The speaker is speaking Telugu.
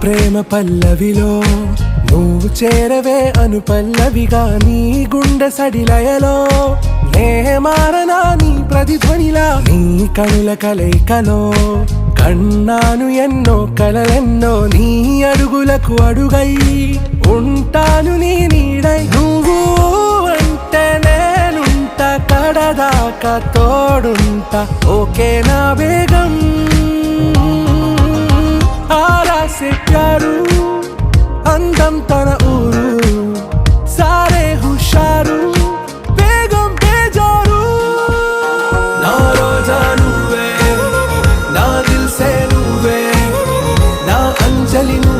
ప్రేమ పల్లవిలో నువ్వు చేరవే అను పల్లవిగా నీ గుండె సడిలయలో నే మారనా నీ ప్రతిధ్వనిలా నీ కనుల కలయికలో కన్నాను ఎన్నో కలలెన్నో నీ అడుగులకు అడుగై ఉంటాను నీ నీడై నువ్వు అంటే నేనుంట కడదాకా తోడుంటా ఓకే నా బేగం आरा से प्यारू अंदम तन ऊरू सारे हुशारू बेगम बेजारू ना रोजा नुवे ना दिल से नुवे ना अंजलि नुवे